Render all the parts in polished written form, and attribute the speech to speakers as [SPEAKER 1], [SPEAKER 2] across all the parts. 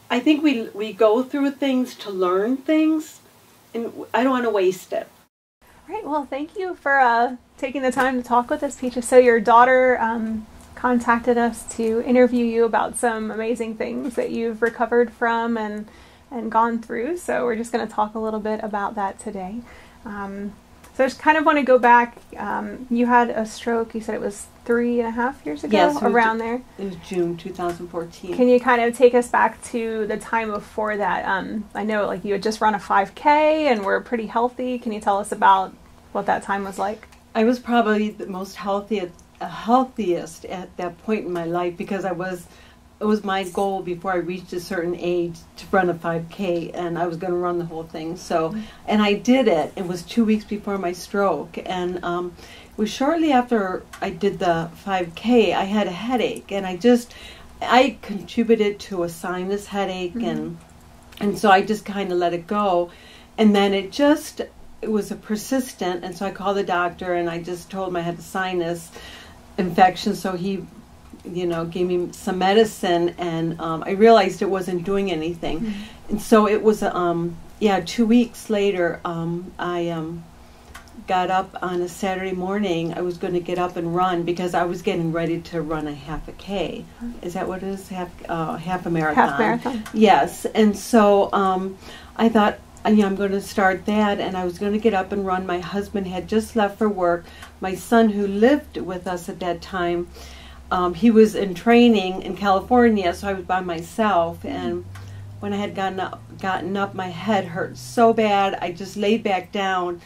[SPEAKER 1] I think we go through things to learn things, and I don't want to waste it.
[SPEAKER 2] All right. Well, thank you for taking the time to talk with us, Peaches. So your daughter contacted us to interview you about some amazing things that you've recovered from and gone through. So we're just going to talk a little bit about that today. So I just kind of want to go back. You had a stroke. You said it was 3.5 years ago,
[SPEAKER 1] yes,
[SPEAKER 2] around there.
[SPEAKER 1] It was June 2014.
[SPEAKER 2] Can you kind of take us back to the time before that? I know like you had just run a 5K and were pretty healthy. Can you tell us about what that time was like?
[SPEAKER 1] I was probably the most healthiest at that point in my life, because it was my goal before I reached a certain age to run a 5K, and I was going to run the whole thing. So, and I did it. It was 2 weeks before my stroke, and it was shortly after I did the 5K, I had a headache, and I contributed to a sinus headache, and so I just kind of let it go, and then it was a persistent, and so I called the doctor, and I just told him I had a sinus infection, so he gave me some medicine, and I realized it wasn't doing anything. And so it was, 2 weeks later, I got up on a Saturday morning. I was going to get up and run because I was getting ready to run a half a K. Is that what it is? Half a marathon.
[SPEAKER 2] Half marathon.
[SPEAKER 1] Yes. And so I thought, I'm going to start that, and I was going to get up and run. My husband had just left for work. My son, who lived with us at that time, he was in training in California, so I was by myself, and when I had gotten up, my head hurt so bad, I just laid back down,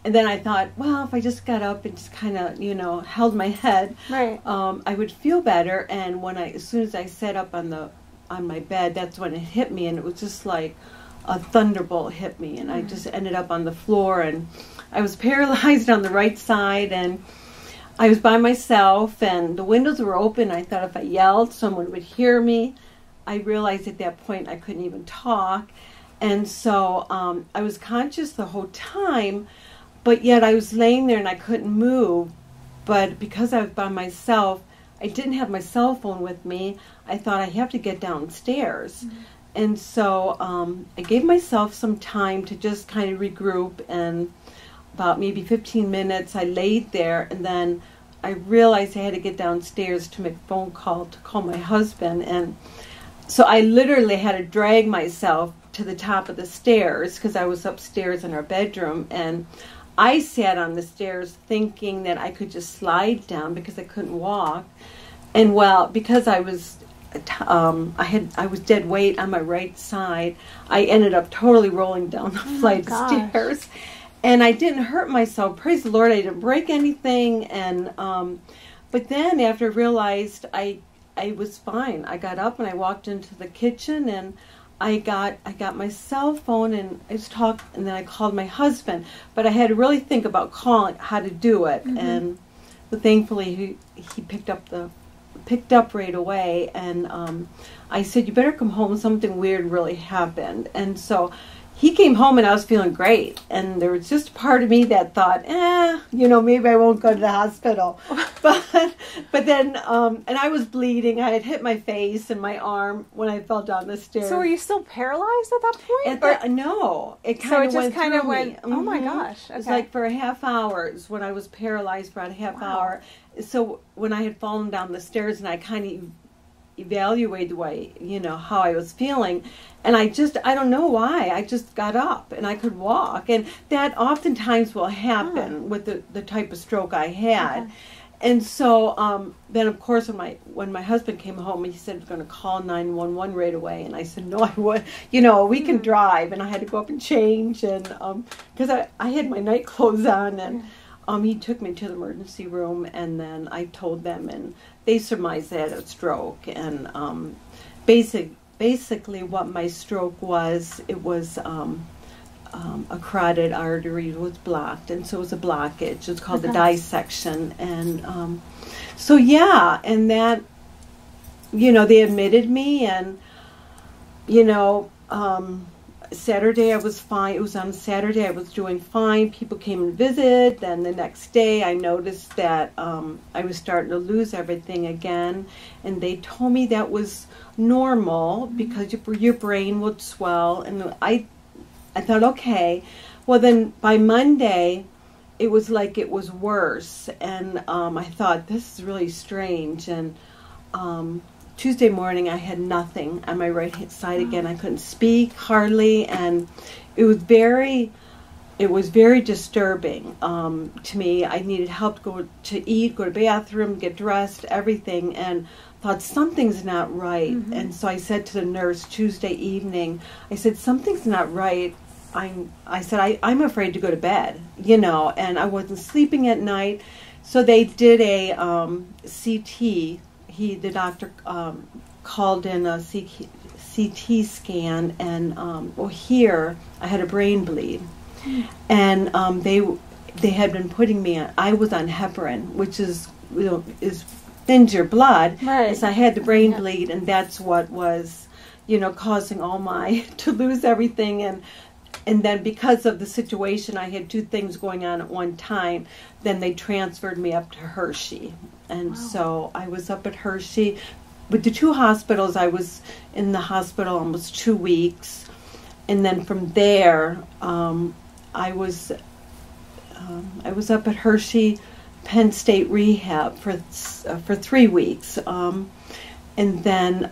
[SPEAKER 1] and then I thought, well, if I just got up and just kind of, held my head,
[SPEAKER 2] right,
[SPEAKER 1] I would feel better. And as soon as I sat up on my bed, that's when it hit me, and it was just like a thunderbolt hit me, and I just ended up on the floor, and I was paralyzed on the right side, and I was by myself, and the windows were open. I thought if I yelled, someone would hear me. I realized at that point I couldn't even talk. And so I was conscious the whole time, but yet I was laying there and I couldn't move. But because I was by myself, I didn't have my cell phone with me. I thought I have to get downstairs. And so I gave myself some time to just kind of regroup, and about maybe 15 minutes, I laid there, and then I realized I had to get downstairs to make a phone call to call my husband. And so I literally had to drag myself to the top of the stairs, because I was upstairs in our bedroom, and I sat on the stairs thinking that I could just slide down because I couldn't walk. And well, because I was dead weight on my right side, I ended up totally rolling down the flight of stairs. And I didn't hurt myself. Praise the Lord, I didn't break anything. And but then after I realized I was fine, I got up and I walked into the kitchen, and I got my cell phone, and I was talking, and then I called my husband. But I had to really think about calling, how to do it. And but thankfully he picked up right away. And I said, you better come home, something weird really happened. And so he came home, and I was feeling great, and there was just part of me that thought, maybe I won't go to the hospital. But then, and I was bleeding. I had hit my face and my arm when I fell down the stairs.
[SPEAKER 2] So were you still paralyzed at that point?
[SPEAKER 1] No, it kind of went.
[SPEAKER 2] Oh my gosh! Okay.
[SPEAKER 1] It was like for a half hour. Is when I was paralyzed for a half hour. So when I had fallen down the stairs, and I kind of evaluated the way, how I was feeling, and I don't know why, I just got up and I could walk, and that oftentimes will happen with the type of stroke I had. Okay. And so then of course when my husband came home, he said he was going to call 911 right away, and I said no, I would, we can drive, and I had to go up and change, and because I had my night clothes on, and he took me to the emergency room, and then I told them, and they surmised I had a stroke. And basically what my stroke was, it was a carotid artery was blocked, and so it was a blockage. It's called a dissection. And and that, they admitted me, and Saturday I was fine. It was on Saturday I was doing fine. People came and visited. Then the next day I noticed that I was starting to lose everything again. And they told me that was normal because your brain would swell. And I thought, okay. Well, then by Monday, it was like it was worse. And I thought, this is really strange. And Tuesday morning, I had nothing on my right hand side again. I couldn't speak hardly, and it was very disturbing to me. I needed help to go to eat, go to the bathroom, get dressed, everything, and thought something's not right. And so I said to the nurse Tuesday evening, I said, something's not right. I'm afraid to go to bed, and I wasn't sleeping at night. So they did a CT. The doctor called in a CT scan, and here I had a brain bleed, and they had been putting me on. I was on heparin, which is thins your blood.
[SPEAKER 2] Right.
[SPEAKER 1] So I had the brain bleed, and that's what was causing all my to lose everything. And then because of the situation, I had two things going on at one time. Then they transferred me up to Hershey. And so I was up at Hershey. With the two hospitals, I was in the hospital almost 2 weeks. And then from there, I was up at Hershey Penn State Rehab for 3 weeks. And then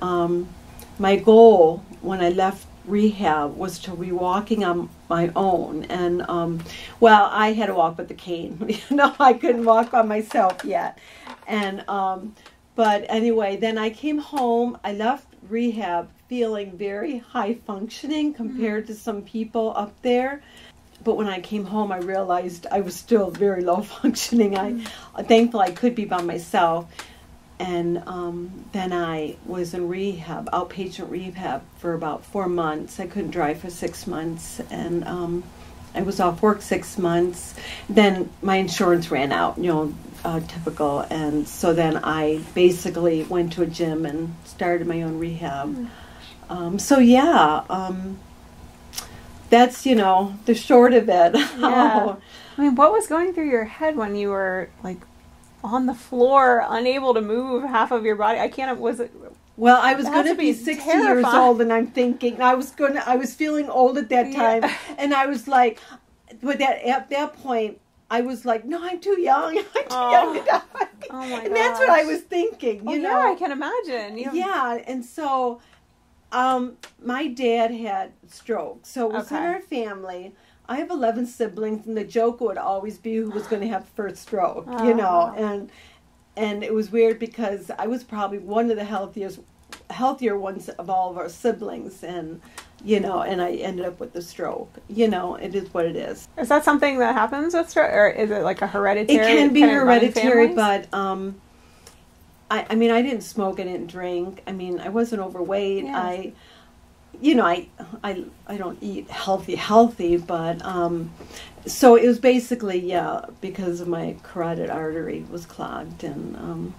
[SPEAKER 1] my goal when I left rehab was to be walking on my own, and I had to walk with the cane. I couldn't walk by myself yet, and but anyway, then I came home. I left rehab feeling very high functioning compared to some people up there, but when I came home I realized I was still very low functioning. I'm thankful I could be by myself. And then I was in rehab, outpatient rehab, for about 4 months. I couldn't drive for 6 months, and I was off work 6 months. Then my insurance ran out, typical. And so then I basically went to a gym and started my own rehab. That's, the short of it.
[SPEAKER 2] Yeah. I mean, what was going through your head when you were, like, on the floor, unable to move half of your body?
[SPEAKER 1] Well, I was going to be 60 years old, and I'm thinking, I was feeling old at that time, and I was like, but at that point, I was like, no, I'm too young. I'm too young to die.
[SPEAKER 2] Oh my
[SPEAKER 1] And that's what I was thinking, you know?
[SPEAKER 2] Yeah, I can imagine.
[SPEAKER 1] Yeah, and so my dad had stroke, so it was in our family. I have 11 siblings, and the joke would always be who was going to have the first stroke, and it was weird because I was probably one of the healthier ones of all of our siblings, and I ended up with the stroke. It is what it is.
[SPEAKER 2] Is that something that happens with stroke, or is it like a hereditary?
[SPEAKER 1] It can be hereditary, but I mean, I didn't smoke, I didn't drink. I mean, I wasn't overweight. Yes. I don't eat healthy, but so it was basically because of my carotid artery was clogged, and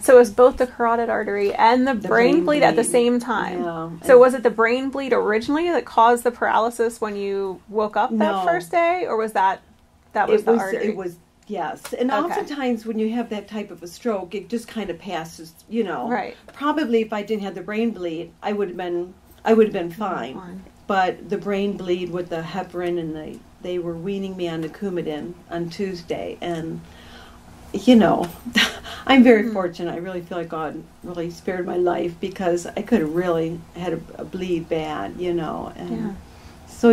[SPEAKER 1] So it was both the carotid artery and the brain bleed at the same time. Yeah. So was it the brain bleed originally that caused the paralysis when you woke up that first day, or was that was the artery? It was. Yes, and oftentimes when you have that type of a stroke, it just kind of passes,
[SPEAKER 2] Right.
[SPEAKER 1] Probably if I didn't have the brain bleed, I would have been fine. But the brain bleed with the heparin, and they were weaning me on the Coumadin on Tuesday, and I'm very fortunate. I really feel like God really spared my life, because I could have really had a bleed bad, and. So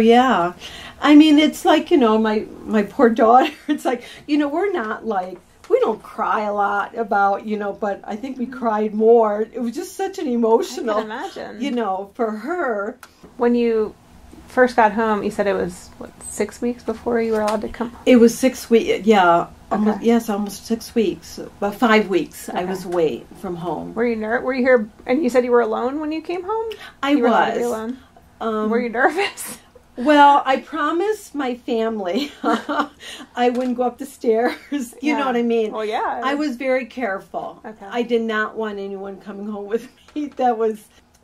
[SPEAKER 1] I mean, it's like, my poor daughter, it's like, we're not like, we don't cry a lot about, but I think we cried more. It was just such an emotional,
[SPEAKER 2] I can imagine.
[SPEAKER 1] For her.
[SPEAKER 2] When you first got home, you said it was, 6 weeks before you were allowed to come home?
[SPEAKER 1] It was 6 weeks, almost 6 weeks, about 5 weeks I was away from home.
[SPEAKER 2] Were you were you here, and you said you were alone when you came home?
[SPEAKER 1] You
[SPEAKER 2] were
[SPEAKER 1] was.
[SPEAKER 2] Allowed to be alone? Were you nervous?
[SPEAKER 1] Well, I promised my family I wouldn't go up the stairs. You know what I mean?
[SPEAKER 2] Well, yeah.
[SPEAKER 1] I was very careful.
[SPEAKER 2] Okay.
[SPEAKER 1] I did not want anyone coming home with me.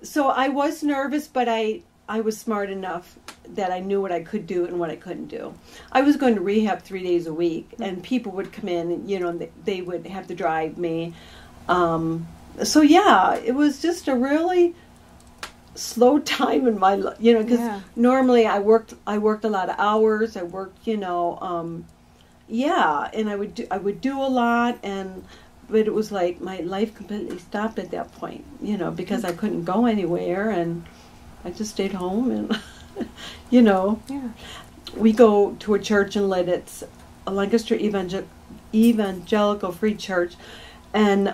[SPEAKER 1] So I was nervous, but I I was smart enough that I knew what I could do and what I couldn't do. I was going to rehab 3 days a week, and people would come in, and, you know, they would have to drive me. So yeah, it was just a really slow time in my life, you know, because normally I worked a lot of hours. I worked, you know, and I would do a lot, but it was like my life completely stopped at that point, you know, because I couldn't go anywhere, and I just stayed home, and you know, we go to a church in Lyd. It's a Lancaster evangelical free church, and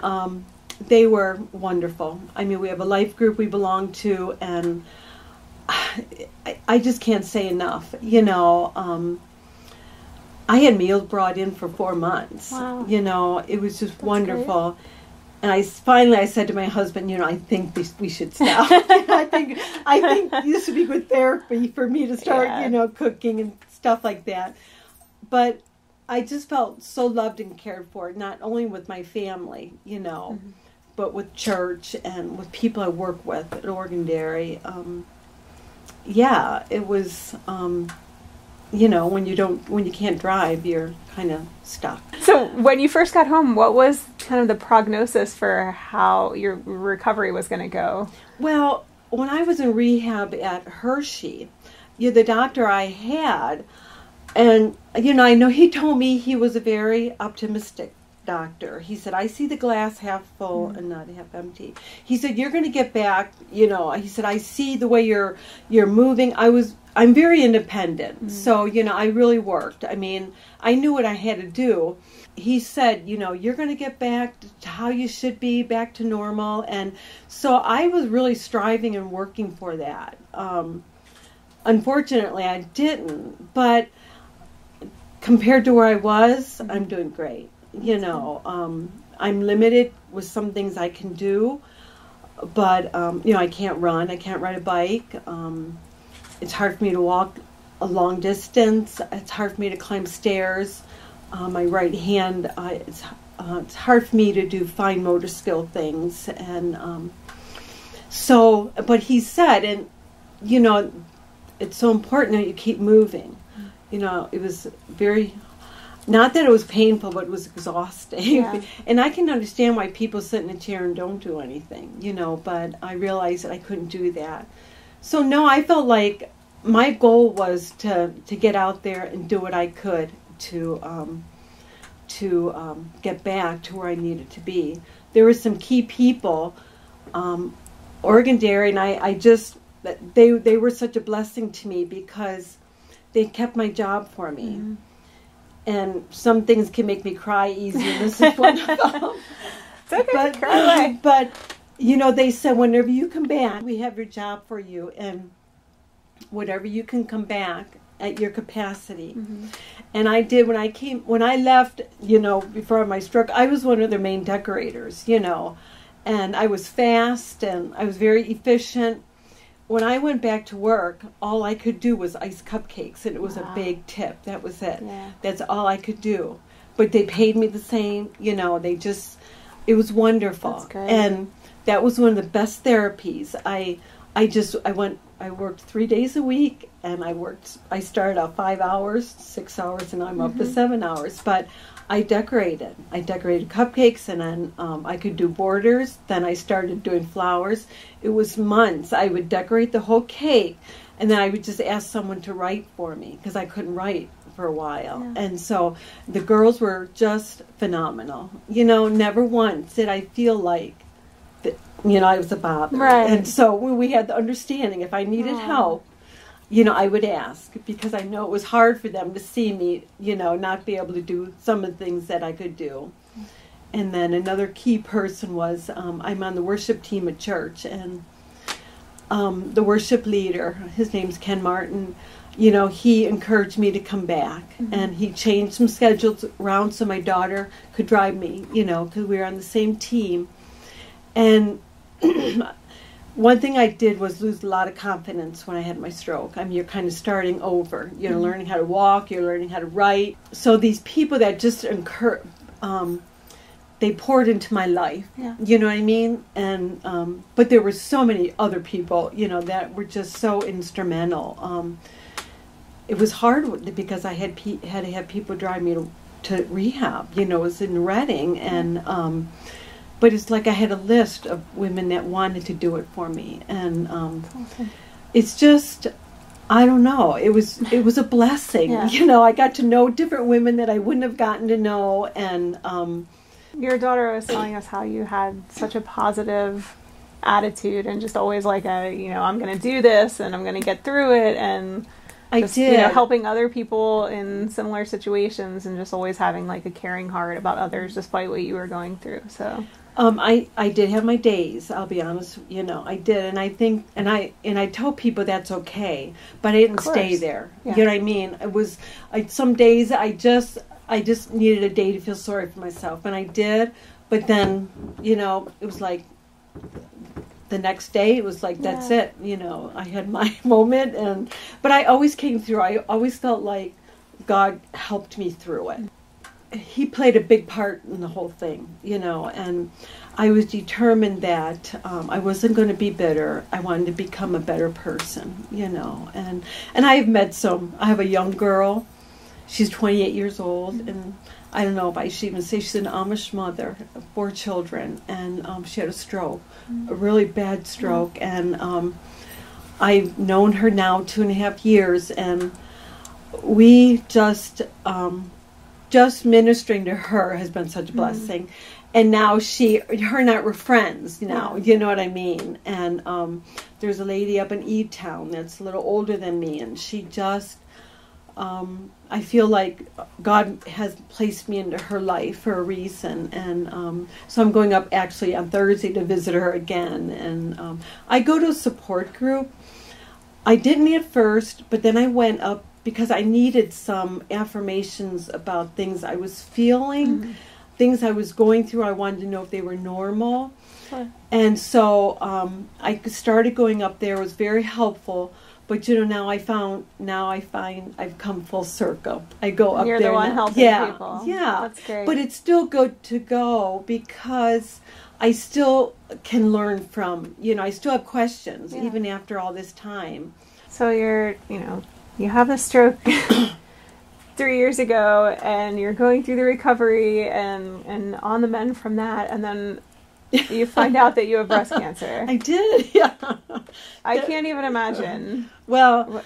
[SPEAKER 1] they were wonderful. I mean, we have a life group we belong to, and I just can't say enough. You know, I had meals brought in for 4 months.
[SPEAKER 2] Wow.
[SPEAKER 1] You know, it was just
[SPEAKER 2] That's
[SPEAKER 1] wonderful. Great. And I finally said to my husband, you know, I think we should stop. I think this would be good therapy for me to start, you know, cooking and stuff like that. But I just felt so loved and cared for, not only with my family, you know, but with church and with people I work with at Oregon Dairy. It was, you know, when you can't drive, you're kind of stuck.
[SPEAKER 2] So when you first got home, what was kind of the prognosis for how your recovery was going to go? Well,
[SPEAKER 1] when I was in rehab at Hershey, the doctor I had, and, you know, I know he told me he was a very optimistic doctor. He said, I see the glass half full and not half empty. He said, you're going to get back, you know. He said, I see the way you're moving. I'm very independent. So, you know, I really worked. I mean, I knew what I had to do. He said, you know, you're going to get back to how you should be, back to normal. And so I was really striving and working for that. Unfortunately, I didn't. But compared to where I was, I'm doing great. You know, I'm limited with some things I can do. But, you know, I can't run. I can't ride a bike. It's hard for me to walk a long distance. It's hard for me to climb stairs. My right hand, it's hard for me to do fine motor skill things. And but he said, and, you know, it's so important that you keep moving. You know, it was very, not that it was painful, but it was exhausting. Yeah. And I can understand why people sit in a chair and don't do anything, you know, but I realized that I couldn't do that. So no, I felt like my goal was to get out there and do what I could to get back to where I needed to be. There were some key people, Oregon Dairy, and they were such a blessing to me because they kept my job for me. And some things can make me cry easy, and this is one of them.
[SPEAKER 2] It's okay, cry away.
[SPEAKER 1] But you know, they said, whenever you come back, we have your job for you, and whatever you can come back at your capacity. And I did. When I left, you know, before my stroke, I was one of their main decorators, you know, and I was fast and I was very efficient. When I went back to work, all I could do was ice cupcakes, and it was a big tip. That was it. Yeah. That's all I could do. But they paid me the same, you know, it was wonderful.
[SPEAKER 2] That's great.
[SPEAKER 1] And that was one of the best therapies. I worked 3 days a week, and I started out 5 hours, 6 hours, and I'm up to 7 hours. But I decorated cupcakes, and then I could do borders. Then I started doing flowers. It was months. I would decorate the whole cake, and then I would just ask someone to write for me because I couldn't write for a while. Yeah. And so the girls were just phenomenal. You know, never once did I feel like you know, I was a bother.
[SPEAKER 2] Right.
[SPEAKER 1] And so when we had the understanding, if I needed help, you know, I would ask, because I know it was hard for them to see me, you know, not be able to do some of the things that I could do. And then another key person was, I'm on the worship team at church, and the worship leader, his name's Ken Martin, you know, he encouraged me to come back, and he changed some schedules around so my daughter could drive me, you know, because we were on the same team. And one thing I did was lose a lot of confidence when I had my stroke. I mean, you're kind of starting over. You're learning how to walk. You're learning how to write. So these people that just they poured into my life.
[SPEAKER 2] Yeah.
[SPEAKER 1] You know what I mean? And but there were so many other people, that were just so instrumental. It was hard because I had to have people drive me to rehab. It was in Reading, and but it's like I had a list of women that wanted to do it for me, and
[SPEAKER 2] awesome.
[SPEAKER 1] It's just, I don't know. It was a blessing.
[SPEAKER 2] Yeah.
[SPEAKER 1] I got to know different women that I wouldn't have gotten to know, and
[SPEAKER 2] your daughter was telling us how you had such a positive attitude and just always like I'm going to do this and I'm going to get through it, and
[SPEAKER 1] I
[SPEAKER 2] just,
[SPEAKER 1] did.
[SPEAKER 2] Helping other people in similar situations and just always having like a caring heart about others despite what you were going through. So
[SPEAKER 1] I did have my days, I'll be honest, I did, and I think, and I tell people that's okay, but I didn't stay there.
[SPEAKER 2] Yeah.
[SPEAKER 1] You know what I mean? It was, some days I just needed a day to feel sorry for myself, and I did, but then, it was like, the next day it was like, that's it, I had my moment, but I always came through. I always felt like God helped me through it. He played a big part in the whole thing, and I was determined that I wasn't going to be bitter. I wanted to become a better person, and I have a young girl. She's 28 years old, and I don't know if I should even say she's an Amish mother of 4 children, and she had a stroke, a really bad stroke, and I've known her now 2.5 years, and we just ministering to her has been such a blessing. And now her and I were friends now, you know what I mean? And there's a lady up in Etown that's a little older than me, and she just, I feel like God has placed me into her life for a reason. And so I'm going up actually on Thursday to visit her again. And I go to a support group. I didn't at first, but then I went up because I needed some affirmations about things I was feeling, things I was going through. I wanted to know if they were normal.
[SPEAKER 2] Sure.
[SPEAKER 1] And so I started going up there. It was very helpful. But now I find I've come full circle. I go up there.
[SPEAKER 2] You're the one helping people.
[SPEAKER 1] Yeah.
[SPEAKER 2] That's great.
[SPEAKER 1] But it's still good to go because I still can learn from, I still have questions even after all this time.
[SPEAKER 2] So you have a stroke 3 years ago, and you're going through the recovery and on the mend from that, and then you find out that you have breast cancer.
[SPEAKER 1] I did, yeah.
[SPEAKER 2] I can't even imagine.
[SPEAKER 1] Well,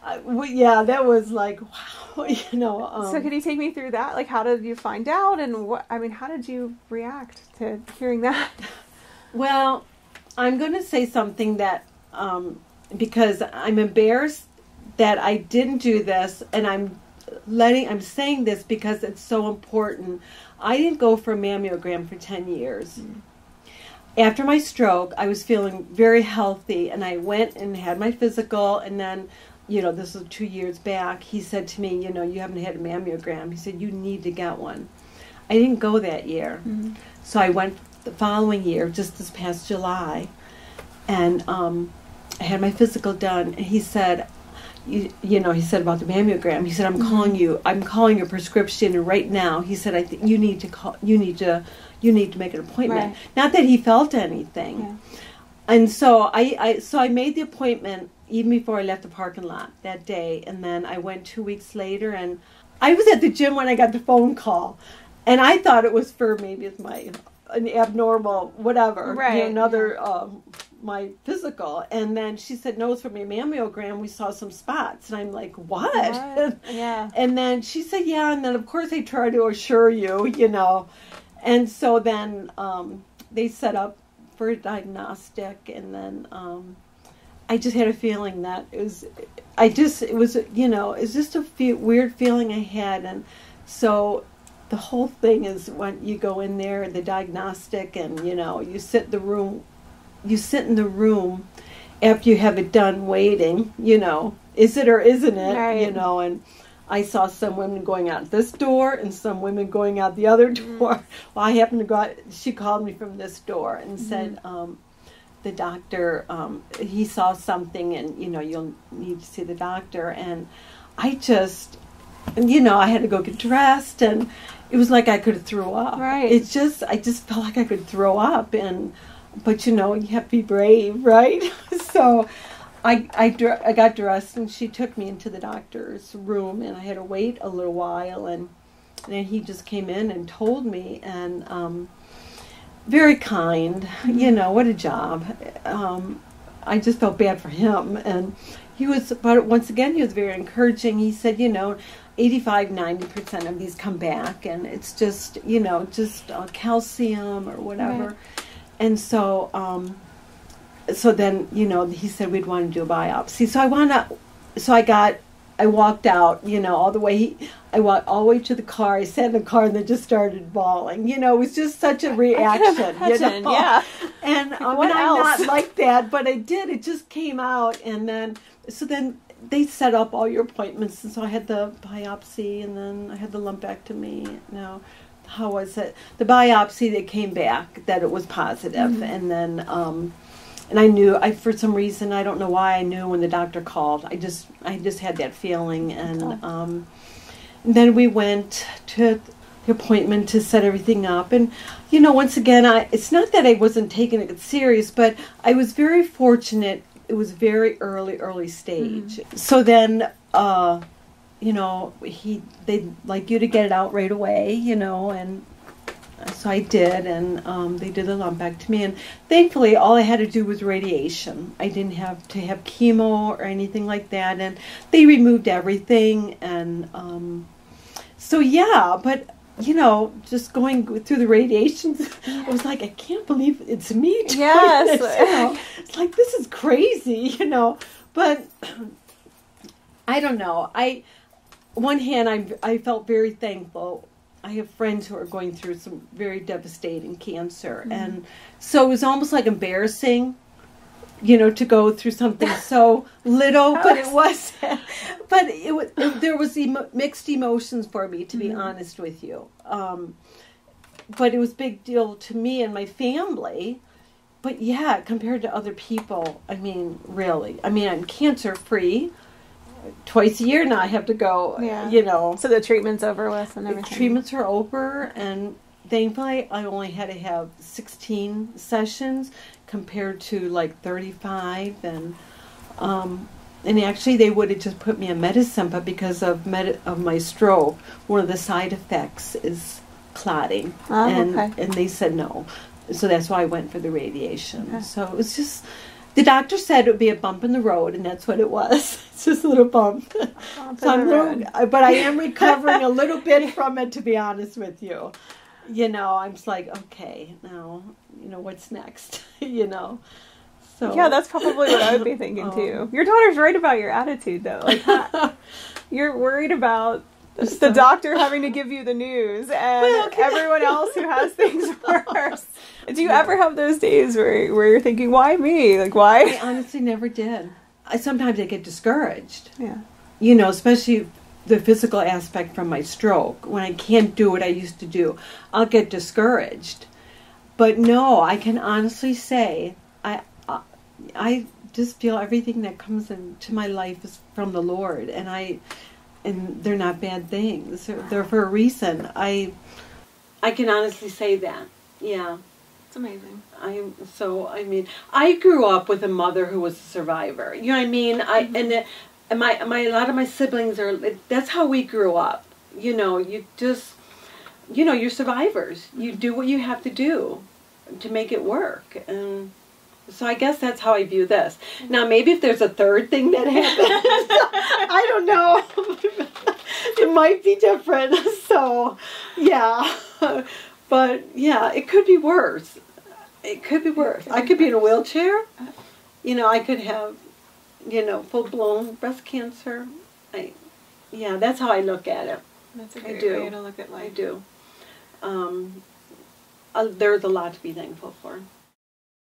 [SPEAKER 1] that was like, wow,
[SPEAKER 2] So could you take me through that? Like, how did you find out, and how did you react to hearing that?
[SPEAKER 1] Well, I'm going to say something that, because I'm embarrassed that I didn't do this, and I'm saying this because it's so important. I didn't go for a mammogram for 10 years. After my stroke, I was feeling very healthy, and I went and had my physical, and then, this was 2 years back, he said to me, you haven't had a mammogram. He said, you need to get one. I didn't go that year. So I went the following year, just this past July, and I had my physical done, and he said, he said about the mammogram. He said, I'm calling your prescription right now. He said, I think you need to make an appointment.
[SPEAKER 2] Right.
[SPEAKER 1] Not that he felt anything.
[SPEAKER 2] Yeah.
[SPEAKER 1] And so I made the appointment even before I left the parking lot that day. And then I went 2 weeks later, and I was at the gym when I got the phone call. And I thought it was for maybe it's an abnormal whatever,
[SPEAKER 2] right.
[SPEAKER 1] My physical. And then she said, no, it's from your mammogram. We saw some spots. And I'm like, what?
[SPEAKER 2] Yeah.
[SPEAKER 1] And then she said, yeah. And then, of course, they tried to assure you, And so then they set up for a diagnostic. And then I just had a feeling that it's just a weird feeling I had. And so the whole thing is when you go in there, the diagnostic, and, you sit in the room. You sit in the room after you have it done waiting, is it or isn't it,
[SPEAKER 2] right.
[SPEAKER 1] And I saw some women going out this door and some women going out the other door. Well, I happened to go out, she called me from this door and said, the doctor, he saw something and, you'll need to see the doctor. And I just, and you know, I had to go get dressed, and it was like I could have threw up.
[SPEAKER 2] Right.
[SPEAKER 1] I just felt like I could throw up, but you know, you have to be brave, right? So I got dressed, and she took me into the doctor's room, and I had to wait a little while, and then he just came in and told me, and very kind, you know, what a job. I just felt bad for him, and but once again, he was very encouraging. He said, you know, 85-90% of these come back, and it's just, you know, just calcium or whatever.
[SPEAKER 2] Right.
[SPEAKER 1] And so, so then, you know, he said we'd want to do a biopsy. I walked out, you know, all the way. I walked all the way to the car. I sat in the car and then just started bawling. You know, it was just such a reaction.
[SPEAKER 2] I can imagine,
[SPEAKER 1] you know?
[SPEAKER 2] Yeah.
[SPEAKER 1] And
[SPEAKER 2] what
[SPEAKER 1] I'm
[SPEAKER 2] else?
[SPEAKER 1] not like that, but I did. It just came out, and then they set up all your appointments, and so I had the biopsy, and then I had the lumpectomy. Now, how was it? The biopsy, they came back that it was positive, and then and I knew, for some reason, I don't know why, I knew when the doctor called. I just had that feeling, and then we went to the appointment to set everything up, and you know, once again, it's not that I wasn't taking it serious, but I was very fortunate. It was very early stage. So then, you know, they'd like you to get it out right away, you know, and so I did, and they did the lumpectomy, and thankfully all I had to do was radiation. I didn't have to have chemo or anything like that, and they removed everything, and so yeah, but you know, just going through the radiations, I was like, I can't believe it's me doing
[SPEAKER 2] Yes.
[SPEAKER 1] this, you know. It's like, this is crazy, you know, but I don't know. One hand, I felt very thankful. I have friends who are going through some very devastating cancer, and so it was almost like embarrassing, you know, to go through something so little, but it was, but there was mixed emotions for me, to be honest with you. But it was a big deal to me and my family. But yeah, compared to other people, I mean, really, I mean, I'm cancer free. Twice a year now I have to go, you know.
[SPEAKER 2] So the treatment's over with and everything.
[SPEAKER 1] The treatments are over, and thankfully I only had to have 16 sessions compared to like 35, and actually they would have just put me on medicine, but because of my stroke, one of the side effects is clotting, and they said no, so that's why I went for the radiation. So it was just, the doctor said it would be a bump in the road, and that's what it was. It's just a little bump. But I am recovering a little bit from it, to be honest with you. You know, I'm just like, okay, now, you know, what's next? You know, so
[SPEAKER 2] yeah, that's probably what I would be thinking too. Your daughter's right about your attitude, though. Like, you're worried about the doctor having to give you the news, and everyone else who has things worse. Do you ever have those days where you're thinking, why me? Like, why?
[SPEAKER 1] I honestly never did. Sometimes I get discouraged.
[SPEAKER 2] Yeah.
[SPEAKER 1] You know, especially the physical aspect from my stroke. When I can't do what I used to do, I'll get discouraged. But no, I can honestly say, I just feel everything that comes into my life is from the Lord, and they're not bad things. They're for a reason. I can honestly say that. Yeah.
[SPEAKER 2] It's amazing.
[SPEAKER 1] I grew up with a mother who was a survivor. You know what I mean? And a lot of my siblings that's how we grew up. You know, you're survivors. You do what you have to do to make it work. And so I guess that's how I view this. Now, maybe if there's a third thing that happens, I don't know. It might be different. So, yeah. But, yeah, it could be worse. It could be worse. I could be in a wheelchair. You know, I could have, you know, full-blown breast cancer. Yeah, that's how I look at it.
[SPEAKER 2] That's a great way to look at life.
[SPEAKER 1] I do. There's a lot to be thankful for.